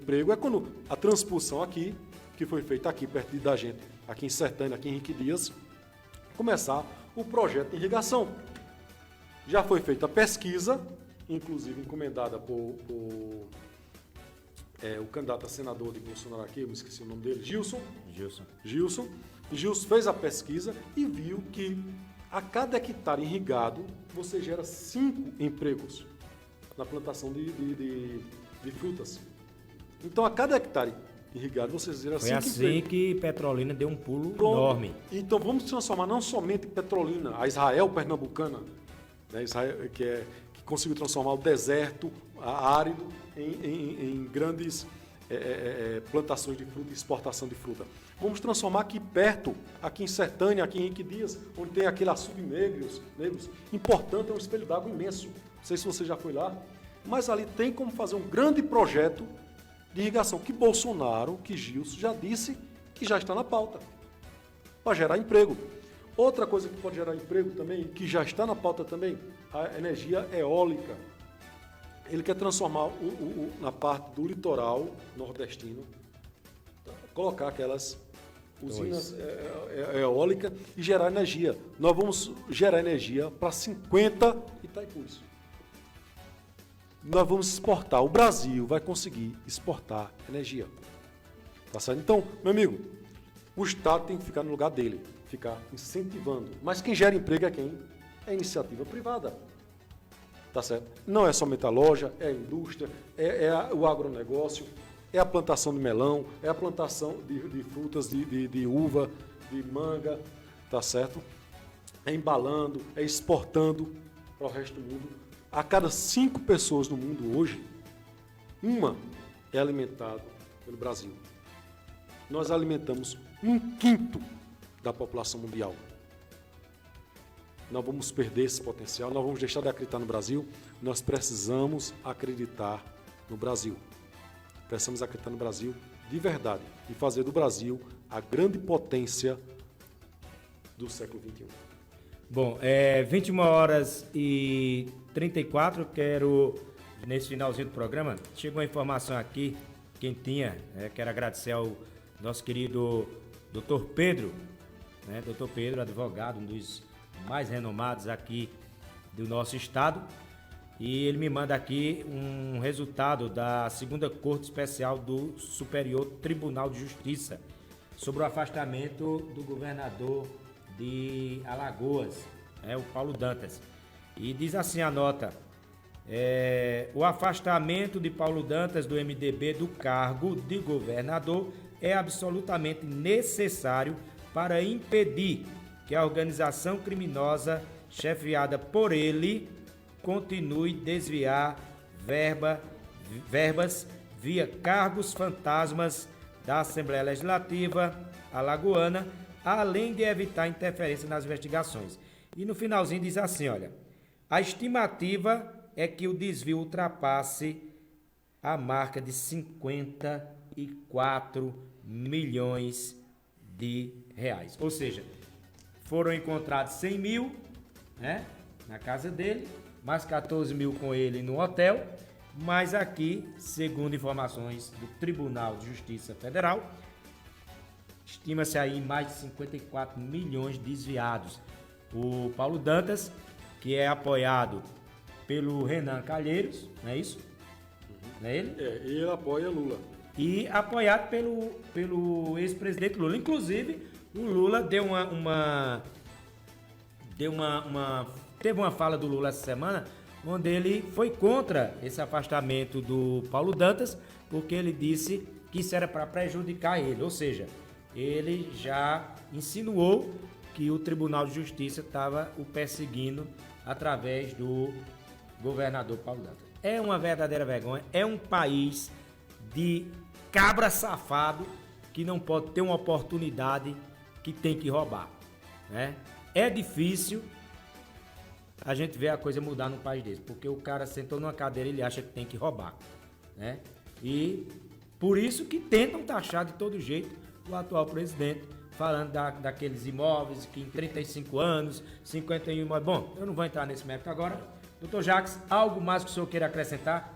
emprego é quando a transpulsão aqui, que foi feita aqui perto da gente, aqui em Sertânia, aqui em Henrique Dias, começar o projeto de irrigação. Já foi feita a pesquisa, inclusive encomendada por o candidato a senador de Bolsonaro aqui, eu me esqueci o nome dele, Gilson. Gilson fez a pesquisa e viu que a cada hectare irrigado você gera 5 empregos na plantação de frutas. Então, a cada hectare irrigado você gera 5 empregos. Foi assim que Petrolina deu um pulo enorme. Então, vamos transformar não somente Petrolina, a Israel pernambucana, né, Israel, que conseguiu transformar o deserto árido em grandes plantações de fruta e exportação de fruta. Vamos transformar aqui perto, aqui em Sertânia, aqui em Henrique Dias, onde tem aquele açude negros, importante, é um espelho d'água imenso. Não sei se você já foi lá, mas ali tem como fazer um grande projeto de irrigação que Bolsonaro, que Gilson já disse que já está na pauta, para gerar emprego. Outra coisa que pode gerar emprego também, que já está na pauta também, a energia eólica. Ele quer transformar na parte do litoral nordestino, colocar aquelas usinas eólicas e gerar energia. Nós vamos gerar energia para 50 Itaipus. Nós vamos exportar. O Brasil vai conseguir exportar energia. Tá certo? Então, meu amigo, o Estado tem que ficar no lugar dele, ficar incentivando. Mas quem gera emprego é quem? É a iniciativa privada. Tá certo? Não é somente a loja, é a indústria, o agronegócio, é a plantação de melão, é a plantação de frutas, de uva, de manga, tá certo? É embalando, é exportando para o resto do mundo. A cada 5 pessoas no mundo hoje, uma é alimentada pelo Brasil. Nós alimentamos 1/5 da população mundial. Nós vamos perder esse potencial, nós vamos deixar de acreditar no Brasil, nós precisamos acreditar no Brasil. Precisamos acreditar no Brasil de verdade e fazer do Brasil a grande potência do século XXI. Bom, 21 horas e 34, quero, nesse finalzinho do programa, chegou uma informação aqui, quentinha, quero agradecer ao nosso querido Dr. Pedro, Dr. Pedro, advogado, um dos mais renomados aqui do nosso estado, e ele me manda aqui um resultado da segunda Corte Especial do Superior Tribunal de Justiça sobre o afastamento do governador de Alagoas, o Paulo Dantas. E diz assim a nota: o afastamento de Paulo Dantas do MDB do cargo de governador é absolutamente necessário para impedir que a organização criminosa chefiada por ele continue desviar verbas via cargos fantasmas da Assembleia Legislativa alagoana, além de evitar interferência nas investigações. E no finalzinho diz assim, olha: a estimativa é que o desvio ultrapasse a marca de 54 milhões de reais. Ou seja, foram encontrados 100 mil, na casa dele, mais 14 mil com ele no hotel, mas aqui, segundo informações do Tribunal de Justiça Federal, estima-se aí mais de 54 milhões desviados. O Paulo Dantas, que é apoiado pelo Renan Calheiros, não é isso? Não é ele? Ele apoia Lula. E apoiado pelo ex-presidente Lula. Inclusive, o Lula teve uma fala do Lula essa semana, onde ele foi contra esse afastamento do Paulo Dantas, porque ele disse que isso era para prejudicar ele. Ou seja, ele já insinuou que o Tribunal de Justiça estava o perseguindo através do governador Paulo Dantas. É uma verdadeira vergonha, é um país de cabra safado que não pode ter uma oportunidade, que tem que roubar, É difícil a gente ver a coisa mudar num país desse, porque o cara sentou numa cadeira e ele acha que tem que roubar, E por isso que tentam taxar de todo jeito o atual presidente, falando daqueles imóveis que em 35 anos, 51 imóveis. Bom, eu não vou entrar nesse mérito agora. Doutor Jacques, algo mais que o senhor queira acrescentar?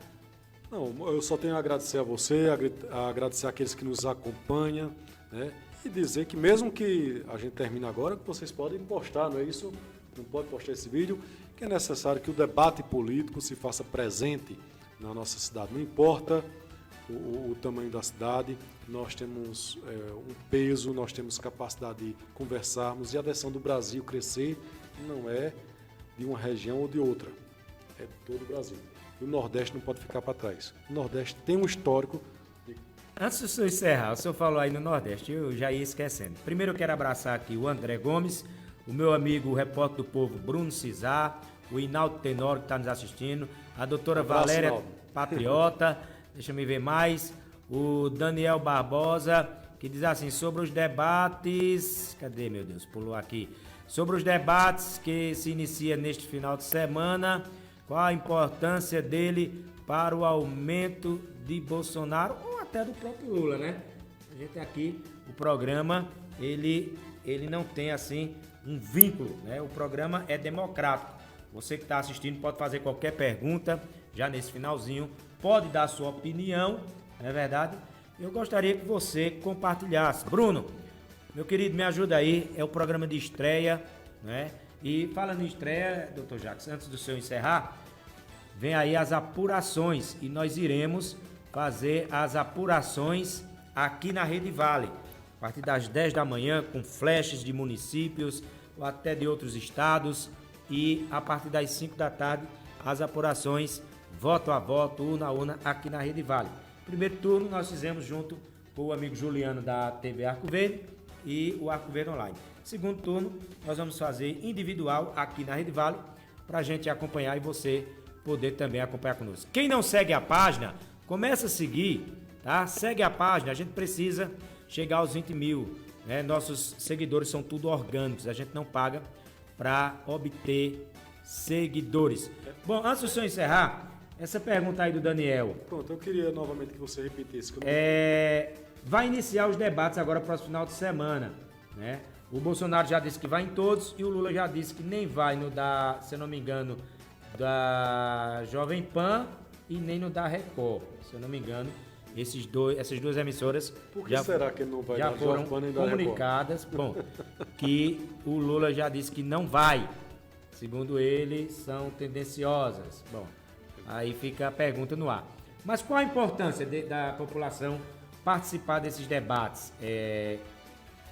Não, eu só tenho a agradecer a você, a agradecer àqueles que nos acompanham, né? E dizer que mesmo que a gente termine agora, que vocês podem postar, não é isso? Não pode postar esse vídeo, que é necessário que o debate político se faça presente na nossa cidade. Não importa o tamanho da cidade, nós temos um peso, nós temos capacidade de conversarmos, e a adesão do Brasil crescer não é de uma região ou de outra, é de todo o Brasil. E o Nordeste não pode ficar para trás. O Nordeste tem um histórico de... Antes do senhor encerrar, o senhor falou aí no Nordeste, eu já ia esquecendo. Primeiro eu quero abraçar aqui o André Gomes, o meu amigo, o repórter do povo, Bruno Cisar, o Inaldo Tenório, que está nos assistindo, a doutora Valéria Inaldo. Patriota, deixa eu ver mais, o Daniel Barbosa, que diz assim, sobre os debates... Cadê, meu Deus? Pulou aqui. Sobre os debates que se inicia neste final de semana, qual a importância dele para o aumento de Bolsonaro ou até do próprio Lula, né? A gente aqui, o programa, ele não tem assim um vínculo, né? O programa é democrático. Você que está assistindo pode fazer qualquer pergunta, já nesse finalzinho, pode dar sua opinião, não é verdade? Eu gostaria que você compartilhasse. Bruno, meu querido, me ajuda aí, é o programa de estreia, né? E falando em estreia, Dr. Jacques, antes do senhor encerrar, vem aí as apurações e nós iremos fazer as apurações aqui na Rede Vale, a partir das 10 da manhã, com flashes de municípios ou até de outros estados, e a partir das 5 da tarde, as apurações voto a voto, urna a urna, aqui na Rede Vale. Primeiro turno nós fizemos junto com o amigo Juliano da TV Arco Verde e o Arco Verde Online. Segundo turno, nós vamos fazer individual aqui na Rede Vale, para a gente acompanhar e você poder também acompanhar conosco. Quem não segue a página, começa a seguir, tá? Segue a página, a gente precisa chegar aos 20 mil, né? Nossos seguidores são tudo orgânicos, a gente não paga para obter seguidores. Bom, antes do senhor encerrar, essa pergunta aí do Daniel. Pronto, eu queria novamente que você repetisse. Que eu não... Vai iniciar os debates agora para o final de semana, né? O Bolsonaro já disse que vai em todos e o Lula já disse que nem vai no da, se eu não me engano, da Jovem Pan e nem no da Record. Se eu não me engano, essas duas emissoras Por que será que ele não vai já dar foram Jovem Pan nem da comunicadas. Bom, que o Lula já disse que não vai. Segundo ele, são tendenciosas. Bom, aí fica a pergunta no ar. Mas qual a importância da população participar desses debates,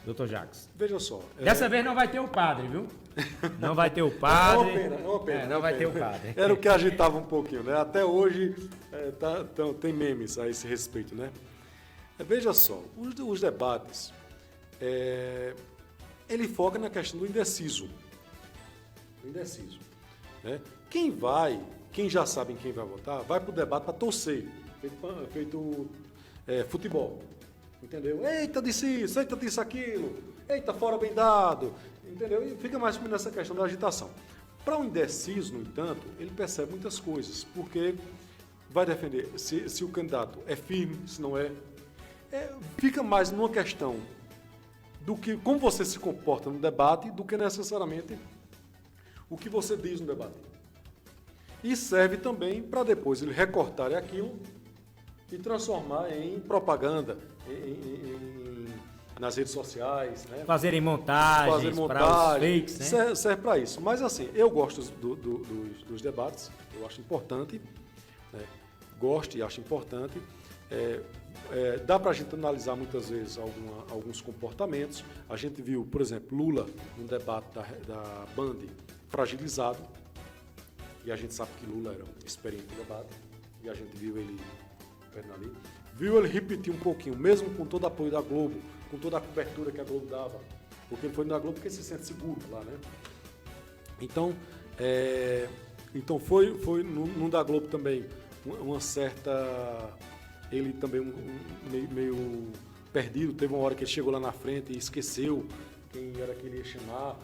Dr. Jacques? Veja só. Dessa vez não vai ter o padre, viu? Não vai ter o padre. É uma pena. Não vai ter o padre. Era o que agitava um pouquinho, né? Até hoje tem memes a esse respeito, né? Veja só, os debates, ele foca na questão do indeciso. Né? Quem já sabe em quem vai votar, vai para o debate para torcer, feito futebol. Entendeu? Eita, disse isso, eita, disse aquilo, eita, fora bem dado, entendeu? E fica mais nessa questão da agitação. Para o indeciso, no entanto, ele percebe muitas coisas, porque vai defender se o candidato é firme, se não é. Fica mais numa questão do que como você se comporta no debate do que necessariamente o que você diz no debate. E serve também para depois ele recortar aquilo e transformar em propaganda, nas redes sociais, né? Fazerem montagens para os fakes, né? Serve para isso. Mas assim, eu gosto dos debates, eu acho importante, né? Gosto e acho importante. Dá para a gente analisar muitas vezes alguns comportamentos. A gente viu, por exemplo, Lula no debate da Band fragilizado, e a gente sabe que Lula era um experiente no debate, e a gente viu ele ali. Viu ele repetir um pouquinho, mesmo com todo o apoio da Globo, com toda a cobertura que a Globo dava, porque ele foi na Globo porque se sente seguro lá, né? Então foi no da Globo também uma certa... Ele também meio perdido, teve uma hora que ele chegou lá na frente e esqueceu quem era que ele ia chamar,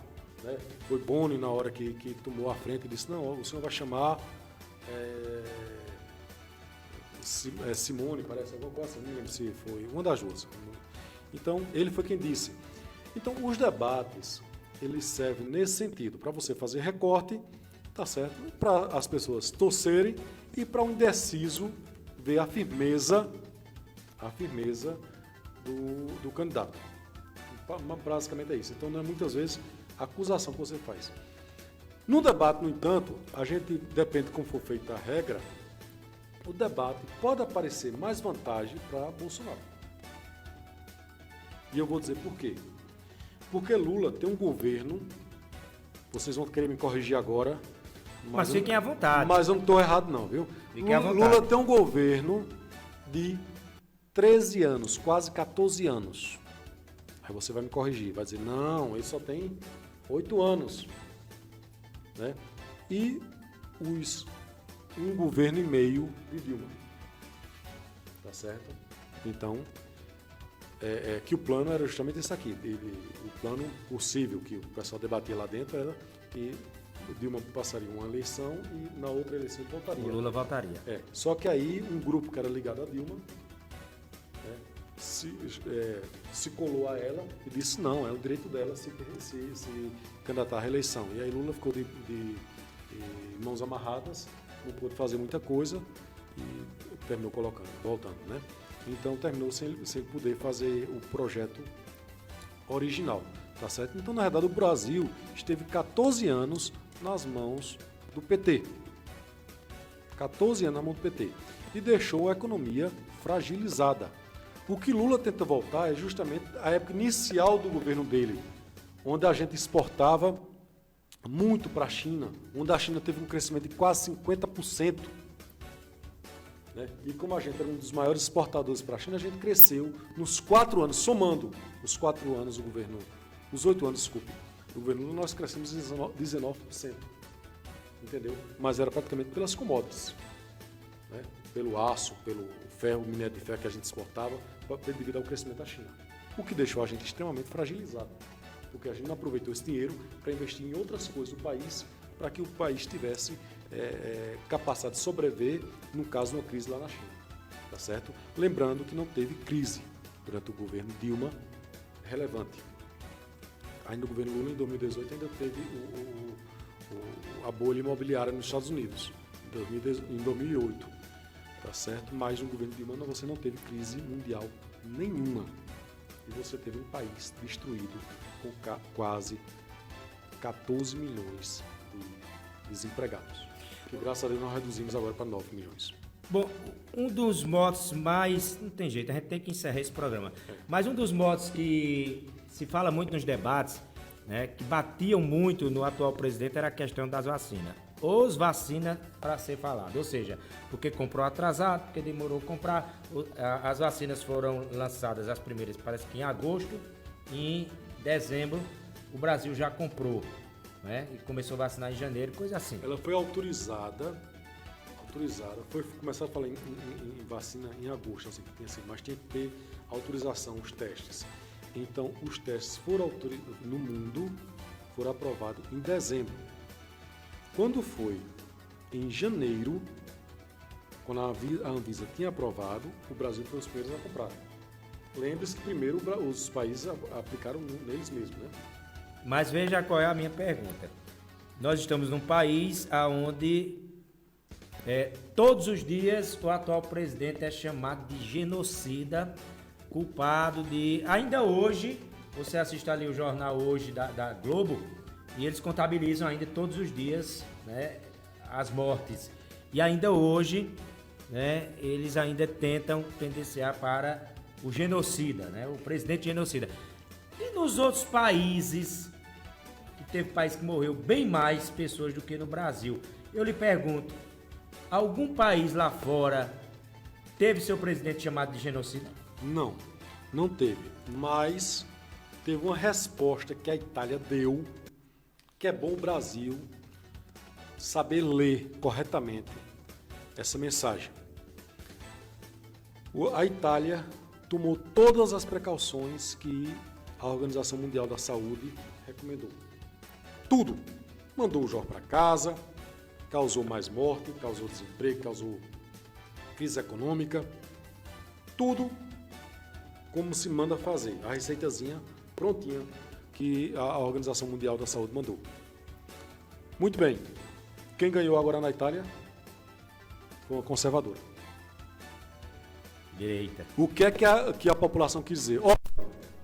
né? Foi Boni na hora que tomou a frente e disse, não, o senhor vai chamar Simone, parece, alguma coisa, não lembro se foi, uma das duas. Então, ele foi quem disse. Então, os debates, eles servem nesse sentido, para você fazer recorte, tá certo? Para as pessoas torcerem e para o indeciso ver a firmeza do candidato. Basicamente é isso. Então, não é muitas vezes a acusação que você faz. No debate, no entanto, a gente, depende de como for feita a regra, o debate pode aparecer mais vantagem para Bolsonaro. E eu vou dizer por quê. Porque Lula tem um governo, vocês vão querer me corrigir agora, mas fiquem à vontade. Mas eu não estou errado não, viu? Fiquem à vontade. Lula tem um governo de 13 anos, quase 14 anos. Aí você vai me corrigir, vai dizer, não, ele só tem 8 anos. Né? E um governo e meio de Dilma. Tá certo? Então, que o plano era justamente esse aqui. O plano possível que o pessoal debatia lá dentro era que o Dilma passaria uma eleição e na outra eleição voltaria. O Lula voltaria. Só que aí um grupo que era ligado a Dilma se colou a ela e disse não, é o direito dela se candidatar à reeleição. E aí Lula ficou de mãos amarradas, não pôde fazer muita coisa e terminou voltando, né? Então terminou sem poder fazer o projeto original, tá certo? Então, na verdade, o Brasil esteve 14 anos nas mãos do PT. 14 anos na mão do PT. E deixou a economia fragilizada. O que Lula tenta voltar é justamente a época inicial do governo dele, onde a gente exportava muito para a China, onde a China teve um crescimento de quase 50%. Né? E como a gente era um dos maiores exportadores para a China, a gente cresceu nos 4 anos, somando os 4 anos do governo, os 8 anos, desculpe, do governo Lula, nós crescemos 19%. Entendeu? Mas era praticamente pelas commodities, né? Pelo aço, pelo ferro, minério de ferro que a gente exportava, devido ao crescimento da China. O que deixou a gente extremamente fragilizado, porque a gente não aproveitou esse dinheiro para investir em outras coisas do país, para que o país tivesse capacidade de sobreviver, no caso, de uma crise lá na China. Tá certo? Lembrando que não teve crise durante o governo Dilma relevante. Ainda no governo Lula, em 2018, ainda teve a bolha imobiliária nos Estados Unidos, em 2008. Tá certo? Mas no governo Dilma você não teve crise mundial nenhuma. E você teve um país destruído com quase 14 milhões de desempregados. Que graças a Deus nós reduzimos agora para 9 milhões. Bom, um dos motos mais... Não tem jeito, a gente tem que encerrar esse programa. Mas um dos motos que se fala muito nos debates, né, que batiam muito no atual presidente, era a questão das vacinas. Os vacinas para ser falado, ou seja, porque comprou atrasado, porque demorou a comprar. As vacinas foram lançadas, as primeiras, parece que em agosto, e em dezembro o Brasil já comprou, né? E começou a vacinar em janeiro, coisa assim. Ela foi autorizada, foi começar a falar em vacina em agosto, assim, mas tinha que ter autorização, os testes. Então, os testes foram no mundo, foram aprovados em dezembro. Quando foi em janeiro, quando a Anvisa tinha aprovado, o Brasil foi os primeiros a comprar. Lembre-se que primeiro os países aplicaram neles mesmos, né? Mas veja qual é a minha pergunta. Nós estamos num país onde todos os dias o atual presidente é chamado de genocida, culpado de... Ainda hoje, você assiste ali o jornal hoje da Globo, e eles contabilizam ainda todos os dias, né, as mortes. E ainda hoje, né, eles ainda tentam tendenciar para o genocida, né, o presidente genocida. E nos outros países, que teve país que morreu bem mais pessoas do que no Brasil, eu lhe pergunto, algum país lá fora teve seu presidente chamado de genocida? Não, não teve. Mas teve uma resposta que a Itália deu, que é bom o Brasil saber ler corretamente essa mensagem. A Itália tomou todas as precauções que a Organização Mundial da Saúde recomendou. Tudo. Mandou o Jó para casa, causou mais morte, causou desemprego, causou crise econômica. Tudo como se manda fazer. A receitazinha prontinha que a Organização Mundial da Saúde mandou. Muito bem. Quem ganhou agora na Itália foi uma conservadora. Direita. O que é que a população quis dizer? Ó,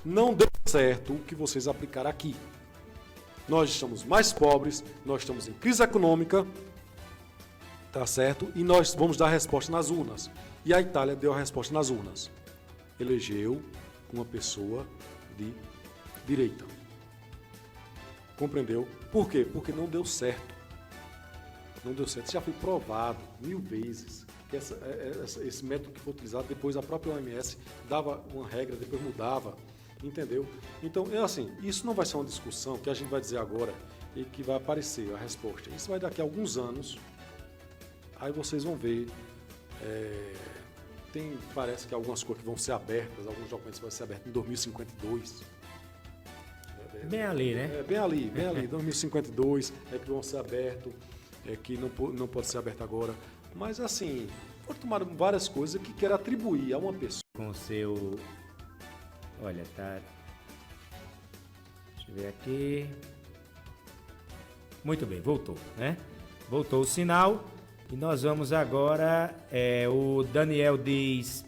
não deu certo o que vocês aplicaram aqui. Nós estamos mais pobres, nós estamos em crise econômica, tá certo? E nós vamos dar a resposta nas urnas. E a Itália deu a resposta nas urnas. Elegeu uma pessoa de direita. Compreendeu? Por quê? Porque não deu certo. Não deu certo. Isso já foi provado 1000 vezes. Que esse método que foi utilizado, depois a própria OMS dava uma regra, depois mudava. Entendeu? Então, é assim, isso não vai ser uma discussão que a gente vai dizer agora e que vai aparecer a resposta. Isso vai daqui a alguns anos. Aí vocês vão ver. Parece que algumas coisas que vão ser abertas, alguns documentos vão ser abertos em 2052. Bem ali, né? Bem ali, 2052 que vão ser abertos, que não pode ser aberto agora. Mas assim, foram tomar várias coisas que querem atribuir a uma pessoa. Com o seu... Olha, tá... Deixa eu ver aqui... Muito bem, voltou, né? Voltou o sinal. E nós vamos agora, o Daniel diz,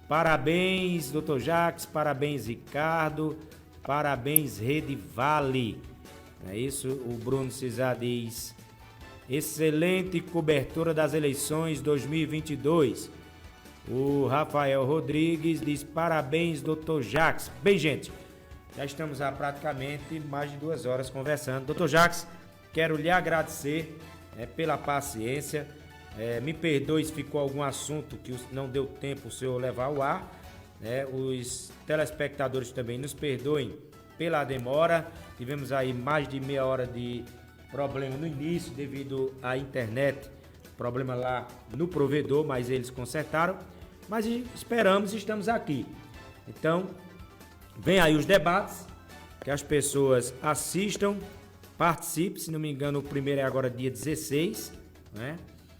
parabéns, Dr. Jacques, parabéns, Ricardo, parabéns, Rede Vale. É isso? O Bruno Cesar diz, excelente cobertura das eleições 2022. O Rafael Rodrigues diz, parabéns, Dr. Jacques. Bem, gente, já estamos há praticamente mais de 2 horas conversando. Dr. Jacques, quero lhe agradecer pela paciência, me perdoe se ficou algum assunto que não deu tempo o senhor levar ao ar, os telespectadores também nos perdoem pela demora, tivemos aí mais de meia hora de problema no início devido à internet, problema lá no provedor, mas eles consertaram, mas estamos aqui. Então, vem aí os debates, que as pessoas assistam, participe, se não me engano, o primeiro é agora dia 16, né?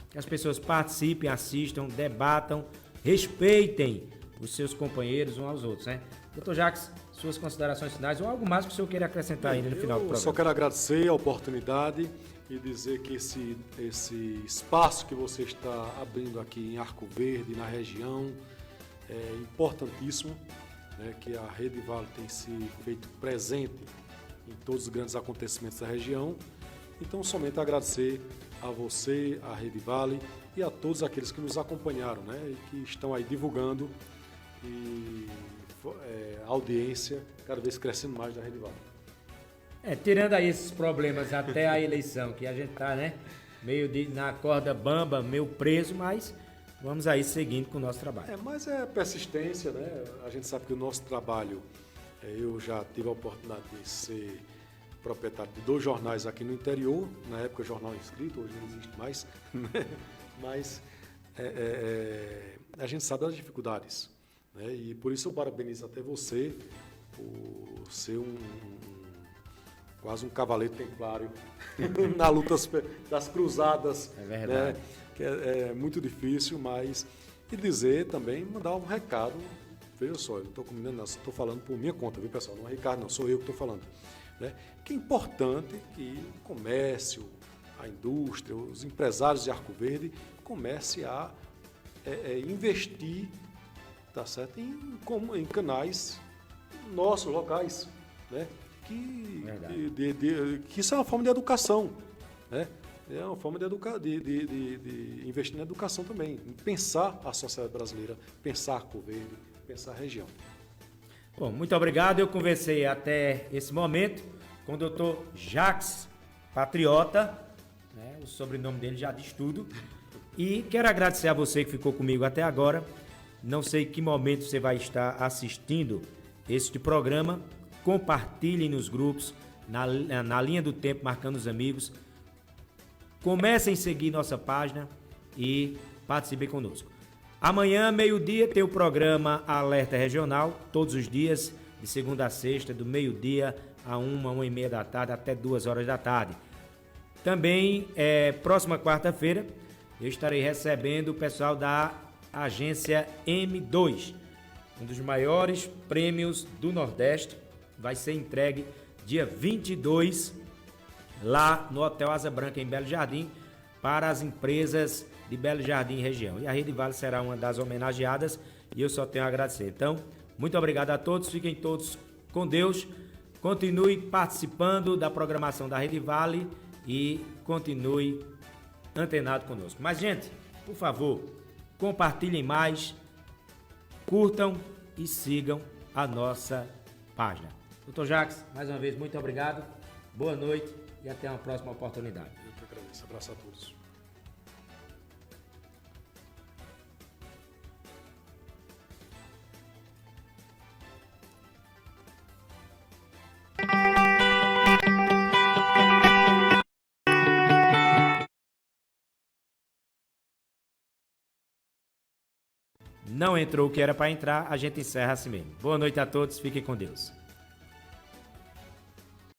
Que as pessoas participem, assistam, debatam, respeitem os seus companheiros uns aos outros, né? Dr. Jacques, suas considerações finais ou algo mais que o senhor queira acrescentar ainda no final do programa? Eu só quero agradecer a oportunidade e dizer que esse espaço que você está abrindo aqui em Arco Verde, na região, é importantíssimo, né? Que a Rede Vale tem se feito presente em todos os grandes acontecimentos da região. Então, somente agradecer a você, a Rede Vale e a todos aqueles que nos acompanharam, né, e que estão aí divulgando e a audiência cada vez crescendo mais da Rede Vale. Tirando aí esses problemas até a eleição, que a gente tá, né, meio na corda bamba, meio preso, mas vamos aí seguindo com o nosso trabalho. Mas é persistência, né? A gente sabe que o nosso trabalho, eu já tive a oportunidade de ser proprietário de 2 jornais aqui no interior, na época jornal inscrito, hoje não existe mais, né? Mas a gente sabe das dificuldades, né? E por isso eu parabenizo até você por ser quase um cavaleiro templário na luta das cruzadas. É verdade. Né? Que é muito difícil, mas... E dizer também, mandar um recado. Veja só, eu não estou combinando nada, estou falando por minha conta, viu, pessoal? Não é Ricardo, não, sou eu que estou falando. Né? Que é importante que o comércio, a indústria, os empresários de Arco Verde comecem a investir, tá certo? Em canais nossos, locais, né? Que isso é uma forma de educação, né? É uma forma de investir na educação também, pensar a sociedade brasileira, pensar Arco Verde, pensar a região. Bom, muito obrigado. Eu conversei até esse momento com o Dr. Jacques Patriota, né? O sobrenome dele já diz tudo. E quero agradecer a você que ficou comigo até agora. Não sei que momento você vai estar assistindo este programa. Compartilhe nos grupos, na linha do tempo, marcando os amigos. Comecem a seguir nossa página e participem conosco. Amanhã, meio-dia, tem o programa Alerta Regional, todos os dias, de segunda a sexta, do meio-dia a 1h da tarde, até 2h da tarde. Também, próxima quarta-feira, eu estarei recebendo o pessoal da agência M2, um dos maiores prêmios do Nordeste. Vai ser entregue dia 22, lá no Hotel Asa Branca, em Belo Jardim, para as empresas de Belo Jardim e região. E a Rede Vale será uma das homenageadas e eu só tenho a agradecer. Então, muito obrigado a todos, fiquem todos com Deus, continue participando da programação da Rede Vale e continue antenado conosco. Mas, gente, por favor, compartilhem mais, curtam e sigam a nossa página. Dr. Jacques, mais uma vez, muito obrigado, boa noite e até uma próxima oportunidade. Eu que agradeço. Abraço a todos. Não entrou o que era para entrar, a gente encerra assim mesmo. Boa noite a todos, fiquem com Deus.